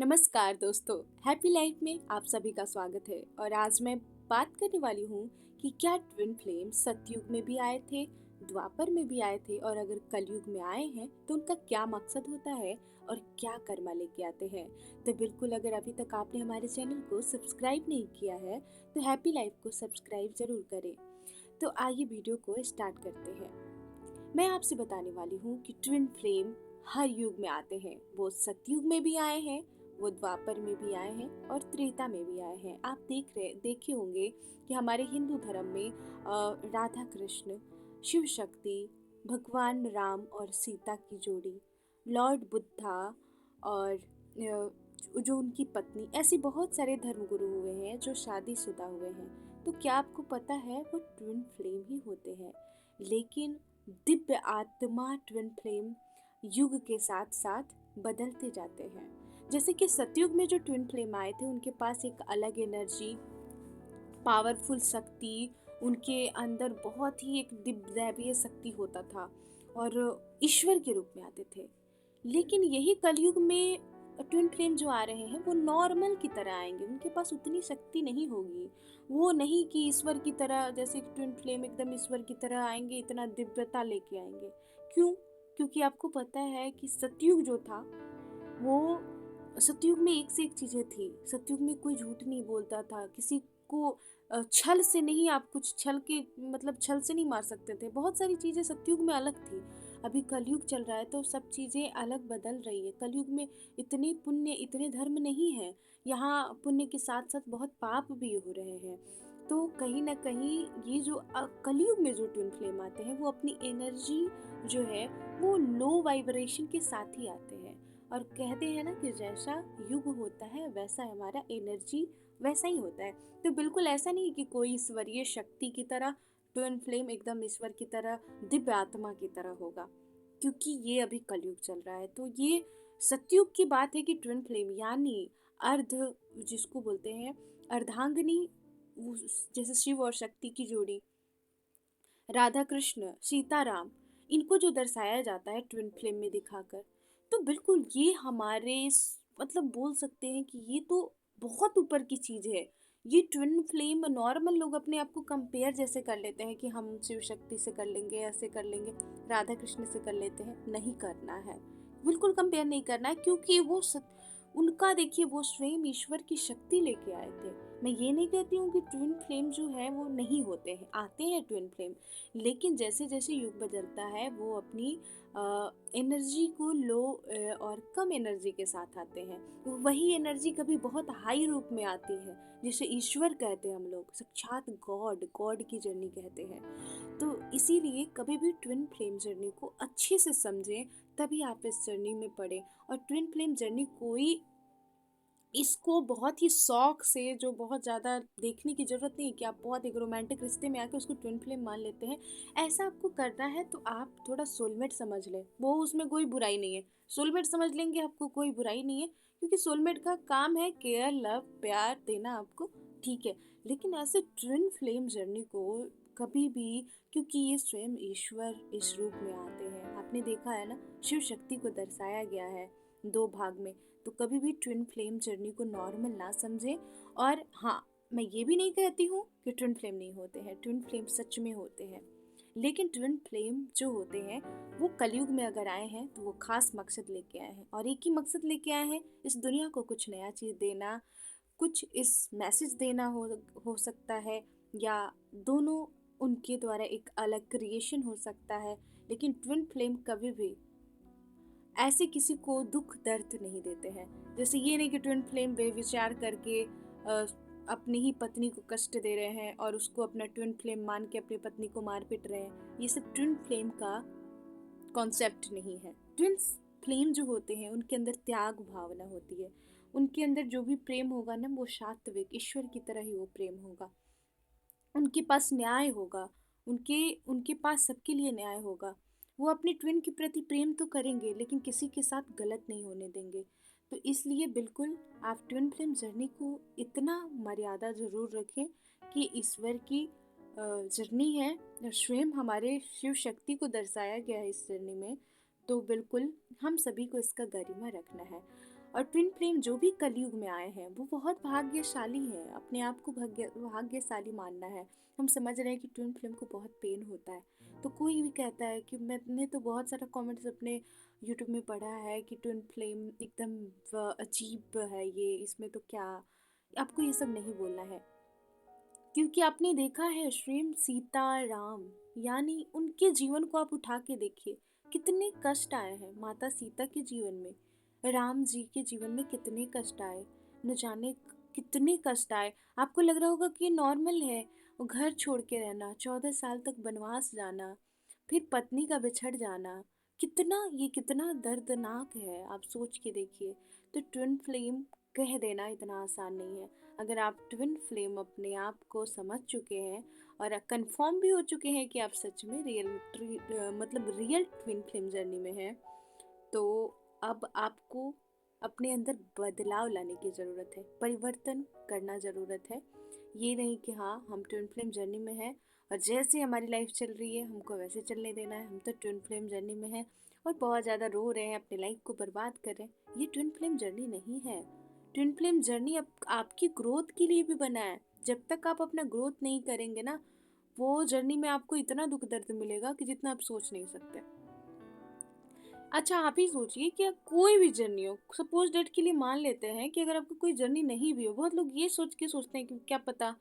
नमस्कार दोस्तों, happy life में आप सभी का स्वागत है। और आज मैं बात करने वाली हूँ कि क्या ट्विन फ्लेम सतयुग में भी आए थे, द्वापर में भी आए थे, और अगर कलयुग में आए हैं तो उनका क्या मकसद होता है और क्या कर्मा लेके आते हैं। तो बिल्कुल, अगर अभी तक आपने हमारे चैनल को सब्सक्राइब नहीं किया है तो हैप्पी लाइफ को सब्सक्राइब जरूर करें। तो आइए वीडियो को स्टार्ट करते हैं। मैं आपसे बताने वाली हूँ कि ट्विन फ्लेम हर युग में आते हैं। वो सतयुग में भी आए हैं, वो द्वापर में भी आए हैं और त्रेता में भी आए हैं। आप देखे होंगे कि हमारे हिंदू धर्म में राधा कृष्ण, शिव शक्ति, भगवान राम और सीता की जोड़ी, लॉर्ड बुद्धा और जो उनकी पत्नी, ऐसे बहुत सारे धर्मगुरु हुए हैं जो शादीशुदा हुए हैं। तो क्या आपको पता है वो ट्विन फ्लेम ही होते हैं। लेकिन दिव्य आत्मा ट्विन फ्लेम युग के साथ साथ बदलते जाते हैं। जैसे कि सतयुग में जो ट्विन फ्लेम आए थे उनके पास एक अलग एनर्जी, पावरफुल शक्ति, उनके अंदर बहुत ही एक दिव्य दैवीय शक्ति होता था और ईश्वर के रूप में आते थे। लेकिन यही कलयुग में ट्विन फ्लेम जो आ रहे हैं वो नॉर्मल की तरह आएंगे, उनके पास उतनी शक्ति नहीं होगी। वो नहीं कि ईश्वर की तरह, जैसे ट्विन फ्लेम एकदम ईश्वर की तरह आएंगे, इतना दिव्यता लेके आएंगे। क्यों? क्योंकि आपको पता है कि सतयुग जो था वो, सतयुग में एक से एक चीजें थी। सतयुग में कोई झूठ नहीं बोलता था, किसी को छल से नहीं, आप कुछ छल के मतलब छल से नहीं मार सकते थे। बहुत सारी चीजें सतयुग में अलग थी। अभी कलयुग चल रहा है तो सब चीजें अलग बदल रही है। कलयुग में इतने पुण्य, इतने धर्म नहीं है। यहाँ पुण्य के साथ साथ बहुत पाप भी हो रहे हैं। तो कहीं ना कहीं ये जो कलयुग में जो ट्विन फ्लेम आते हैं वो अपनी एनर्जी जो है वो लो वाइब्रेशन के साथ ही आते हैं। और कहते हैं ना कि जैसा युग होता है वैसा हमारा एनर्जी वैसा ही होता है। तो बिल्कुल ऐसा नहीं कि कोई ईश्वरीय शक्ति की तरह ट्विन फ्लेम एकदम ईश्वर की तरह, दिव्य आत्मा की तरह होगा, क्योंकि ये अभी कलयुग चल रहा है। तो ये सतयुग की बात है कि ट्विन फ्लेम यानी अर्ध, जिसको बोलते हैं अर्धांगिनी, जैसे शिव और शक्ति की जोड़ी, राधा कृष्ण, सीताराम, इनको जो दर्शाया जाता है ट्विन फ्लेम में दिखाकर, तो बिल्कुल ये हमारे मतलब बोल सकते हैं कि ये तो बहुत ऊपर की चीज है। ये ट्विन फ्लेम नॉर्मल लोग अपने आप को कंपेयर जैसे कर लेते हैं कि हम शिव शक्ति से कर लेंगे, ऐसे कर लेंगे, राधा कृष्ण से कर लेते हैं। नहीं करना है, बिल्कुल कंपेयर नहीं करना है, क्योंकि उनका देखिए वो स्वयं ईश्वर की शक्ति लेके आए थे। मैं ये नहीं कहती हूँ कि ट्विन फ्लेम जो है वो नहीं होते हैं, आते हैं ट्विन फ्लेम। लेकिन जैसे जैसे युग बदलता है वो अपनी एनर्जी को लो और कम एनर्जी के साथ आते हैं। वही एनर्जी कभी बहुत हाई रूप में आती है, जिसे ईश्वर कहते हैं, हम लोग साक्षात गॉड, गॉड की जर्नी कहते हैं। तो इसीलिए कभी भी ट्विन फ्लेम जर्नी को अच्छे से समझें, तभी आप इस जर्नी में पड़े। और ट्विन फ्लेम जर्नी कोई इसको बहुत ही शौक से, जो बहुत ज़्यादा देखने की ज़रूरत नहीं है कि आप बहुत एक रोमांटिक रिश्ते में आके उसको ट्विन फ्लेम मान लेते हैं। ऐसा आपको करना है तो आप थोड़ा सोलमेट समझ लें, वो उसमें कोई बुराई नहीं है। सोलमेट समझ लेंगे आपको, कोई बुराई नहीं है, क्योंकि सोलमेट का काम है केयर, लव, प्यार देना आपको, ठीक है। लेकिन ऐसे ट्विन फ्लेम जर्नी को कभी भी, क्योंकि ये स्वयं ईश्वर इस रूप में आते हैं, आपने देखा है ना, शिव शक्ति को दर्शाया गया है दो भाग में। तो कभी भी ट्विन फ्लेम जर्नी को नॉर्मल ना समझें। और हाँ, मैं ये भी नहीं कहती हूँ कि ट्विन फ्लेम नहीं होते हैं, ट्विन फ्लेम सच में होते हैं। लेकिन ट्विन फ्लेम जो होते हैं वो कलयुग में अगर आए हैं तो वो खास मकसद लेके आए हैं, और एक ही मकसद लेके आए हैं, इस दुनिया को कुछ नया चीज़ देना, कुछ इस मैसेज देना हो सकता है, या दोनों उनके द्वारा एक अलग क्रिएशन हो सकता है। लेकिन ट्विन फ्लेम कभी भी ऐसे किसी को दुख दर्द नहीं देते हैं। जैसे ये नहीं कि ट्विन फ्लेम बेविचार करके अपनी ही पत्नी को कष्ट दे रहे हैं और उसको अपना ट्विन फ्लेम मान के अपनी पत्नी को मार पीट रहे हैं। ये सब ट्विन फ्लेम का कॉन्सेप्ट नहीं है। ट्विन फ्लेम जो होते हैं उनके अंदर त्याग भावना होती है। उनके अंदर जो भी प्रेम होगा ना वो सात्विक, ईश्वर की तरह ही वो प्रेम होगा। उनके पास न्याय होगा, उनके उनके पास सबके लिए न्याय होगा। वो अपने ट्विन के प्रति प्रेम तो करेंगे लेकिन किसी के साथ गलत नहीं होने देंगे। तो इसलिए बिल्कुल आप ट्विन फ्लेम जर्नी को इतना मर्यादा ज़रूर रखें कि ईश्वर की जर्नी है, स्वयं हमारे शिव शक्ति को दर्शाया गया है इस जर्नी में। तो बिल्कुल हम सभी को इसका गरिमा रखना है। और ट्विन फ्लेम जो भी कलयुग में आए हैं वो बहुत भाग्यशाली हैं। अपने आप को भाग्यशाली मानना है। हम समझ रहे हैं कि ट्विन फ्लेम को बहुत पेन होता है, तो कोई भी कहता है कि मैंने तो बहुत सारा कमेंट्स अपने यूट्यूब में पढ़ा है कि ट्विन फ्लेम एकदम अजीब है, ये इसमें तो क्या, आपको ये सब नहीं बोलना है। क्योंकि आपने देखा है श्रीम सीता राम, यानी उनके जीवन को आप उठा के देखिए, कितने कष्ट आए हैं माता सीता के जीवन में, राम जी के जीवन में कितने कष्ट आए, न जाने कितने कष्ट आए। आपको लग रहा होगा कि ये नॉर्मल है, वो घर छोड़ के रहना, 14 साल तक वनवास जाना, फिर पत्नी का बिछड़ जाना, कितना दर्दनाक है, आप सोच के देखिए। तो ट्विन फ्लेम कह देना इतना आसान नहीं है। अगर आप ट्विन फ्लेम अपने आप को समझ चुके हैं और कंफर्म भी हो चुके हैं कि आप सच में रियल ट्विन फ्लेम जर्नी में हैं, तो अब आपको अपने अंदर बदलाव लाने की ज़रूरत है, परिवर्तन करना ज़रूरत है। ये नहीं कि हाँ हम ट्विन फ्लेम जर्नी में हैं और जैसे हमारी लाइफ चल रही है हमको वैसे चलने देना है, हम तो ट्विन फ्लेम जर्नी में हैं और बहुत ज़्यादा रो रहे हैं, अपनी लाइफ को बर्बाद कर रहे हैं। ये ट्विन फ्लेम जर्नी नहीं है। ट्विन फ्लेम जर्नी आपकी ग्रोथ के लिए भी बना है। जब तक आप अपना ग्रोथ नहीं करेंगे ना, वो जर्नी में आपको इतना दुख दर्द मिलेगा कि जितना आप सोच नहीं सकते। अच्छा आप ही सोचिए कि कोई भी जर्नी हो, सपोज डेट के लिए मान लेते हैं कि अगर आपको कोई जर्नी नहीं भी हो, बहुत लोग ये सोच के सोचते हैं कि क्या पता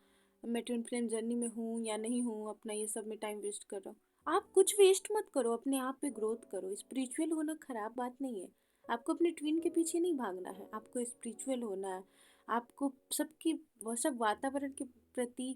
मैं ट्विन फ्लेम जर्नी में हूँ या नहीं हूँ, अपना ये सब में टाइम वेस्ट कर रहा हूँ। आप कुछ वेस्ट मत करो, अपने आप पे ग्रोथ करो। स्पिरिचुअल होना खराब बात नहीं है। आपको अपने ट्विन के पीछे नहीं भागना है, आपको स्पिरिचुअल होना है। आपको सबकी सब वातावरण के प्रति,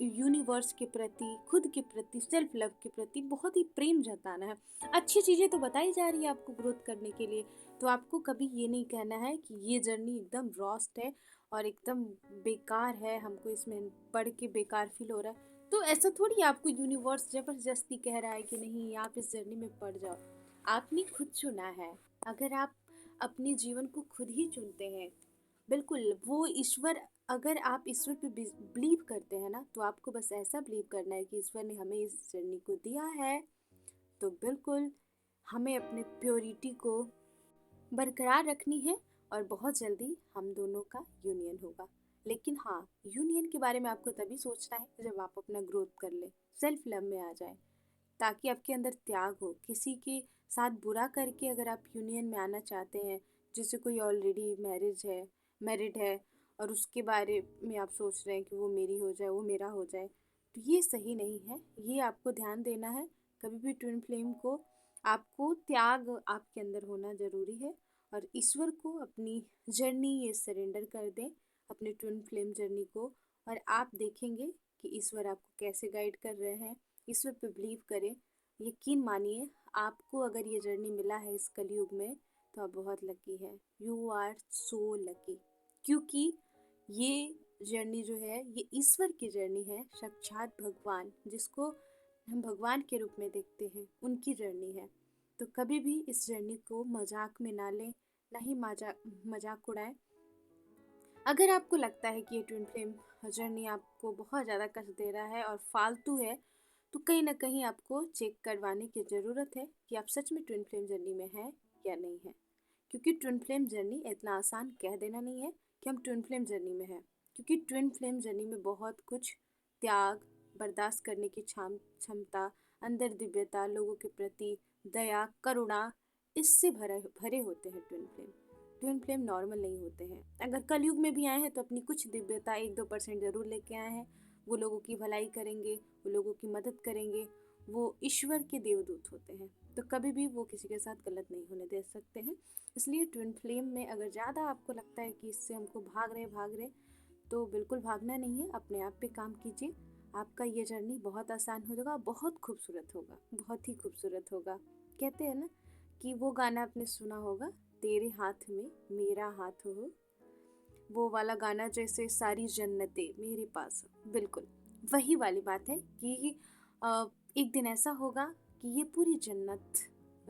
यूनिवर्स के प्रति, खुद के प्रति, सेल्फ लव के प्रति बहुत ही प्रेम जताना है। अच्छी चीज़ें तो बताई जा रही है आपको ग्रोथ करने के लिए, तो आपको कभी ये नहीं कहना है कि ये जर्नी एकदम रॉस्ट है और एकदम बेकार है, हमको इसमें पढ़ के बेकार फील हो रहा है। तो ऐसा थोड़ी आपको यूनिवर्स ज़बरदस्ती कह रहा है कि नहीं आप इस जर्नी में पड़ जाओ। आपने खुद चुना है। अगर आप अपने जीवन को खुद ही चुनते हैं, बिल्कुल वो ईश्वर, अगर आप ईश्वर पे बिलीव करते हैं ना, तो आपको बस ऐसा बिलीव करना है कि ईश्वर ने हमें इस जर्नी को दिया है, तो बिल्कुल हमें अपने प्योरिटी को बरकरार रखनी है और बहुत जल्दी हम दोनों का यूनियन होगा। लेकिन हाँ, यूनियन के बारे में आपको तभी सोचना है जब आप अपना ग्रोथ कर ले, सेल्फ लव में आ जाए, ताकि आपके अंदर त्याग हो। किसी के साथ बुरा करके अगर आप यूनियन में आना चाहते हैं, जैसे कोई ऑलरेडी मैरिड है और उसके बारे में आप सोच रहे हैं कि वो मेरी हो जाए, वो मेरा हो जाए, तो ये सही नहीं है। ये आपको ध्यान देना है। कभी भी ट्विन फ्लेम को, आपको त्याग आपके अंदर होना ज़रूरी है और ईश्वर को अपनी जर्नी ये सरेंडर कर दें, अपने ट्विन फ्लेम जर्नी को, और आप देखेंगे कि ईश्वर आपको कैसे गाइड कर रहे हैं। ईश्वर पे बिलीव करें, यकीन मानिए, आपको अगर ये जर्नी मिला है इस कलयुग में तो आप बहुत लकी हैं। यू आर सो लकी, क्योंकि ये जर्नी जो है ये ईश्वर की जर्नी है, साक्षात भगवान जिसको हम भगवान के रूप में देखते हैं, उनकी जर्नी है। तो कभी भी इस जर्नी को मजाक में ना लें, ना ही मजाक उड़ाएं। अगर आपको लगता है कि ये ट्विन फ्लेम जर्नी आपको बहुत ज़्यादा कष्ट दे रहा है और फालतू है, तो कहीं ना कहीं आपको चेक करवाने की ज़रूरत है कि आप सच में ट्विन फ्लेम जर्नी में हैं या नहीं है। क्योंकि ट्विन फ्लेम जर्नी इतना आसान कह देना नहीं है कि हम ट्विन फ्लेम जर्नी में हैं, क्योंकि ट्विन फ्लेम जर्नी में बहुत कुछ त्याग, बर्दाश्त करने की क्षमता, अंदर दिव्यता, लोगों के प्रति दया, करुणा, इससे भरे भरे होते हैं twin flame. Twin flame normal नहीं होते हैं। अगर कलयुग में भी आए हैं तो अपनी कुछ दिव्यता 1-2% ज़रूर लेके आए हैं। वो लोगों की भलाई करेंगे, वो लोगों की मदद करेंगे, वो ईश्वर के देवदूत होते हैं, तो कभी भी वो किसी के साथ गलत नहीं होने दे सकते हैं। इसलिए ट्विन फ्लेम में अगर ज़्यादा आपको लगता है कि इससे हमको भाग रहे, तो बिल्कुल भागना नहीं है, अपने आप पे काम कीजिए। आपका ये जर्नी बहुत आसान हो जाएगा, बहुत खूबसूरत होगा, बहुत ही खूबसूरत होगा। कहते हैं ना कि वो गाना आपने सुना होगा, तेरे हाथ में मेरा हाथ हो, वो वाला गाना, जैसे सारी जन्नतें मेरे पास हो। बिल्कुल वही वाली बात है कि एक दिन ऐसा होगा कि ये पूरी जन्नत,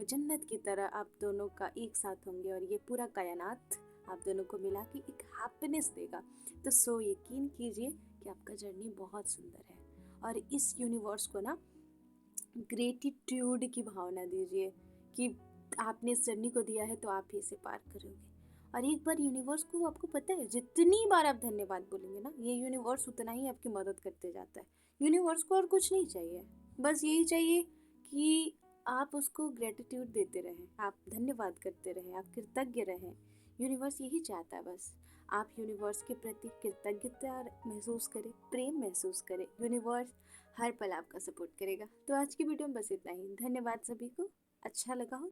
जन्नत की तरह आप दोनों का एक साथ होंगे और ये पूरा कायनात आप दोनों को मिला के एक हैप्पीनेस देगा। तो सो यकीन कीजिए कि आपका जर्नी बहुत सुंदर है और इस यूनिवर्स को ना ग्रेटिट्यूड की भावना दीजिए कि आपने इस जर्नी को दिया है तो आप ही इसे पार करोगे। और एक बार यूनिवर्स को, आपको पता है, जितनी बार आप धन्यवाद बोलेंगे ना, ये यूनिवर्स उतना ही आपकी मदद करते जाता है। यूनिवर्स को और कुछ नहीं चाहिए, बस यही चाहिए कि आप उसको ग्रेटिट्यूड देते रहें, आप धन्यवाद करते रहें, आप कृतज्ञ रहें। यूनिवर्स यही चाहता है बस। आप यूनिवर्स के प्रति कृतज्ञता महसूस करें, प्रेम महसूस करें। यूनिवर्स हर पल आपका सपोर्ट करेगा। तो आज की वीडियो में बस इतना ही। धन्यवाद सभी को। अच्छा लगा हो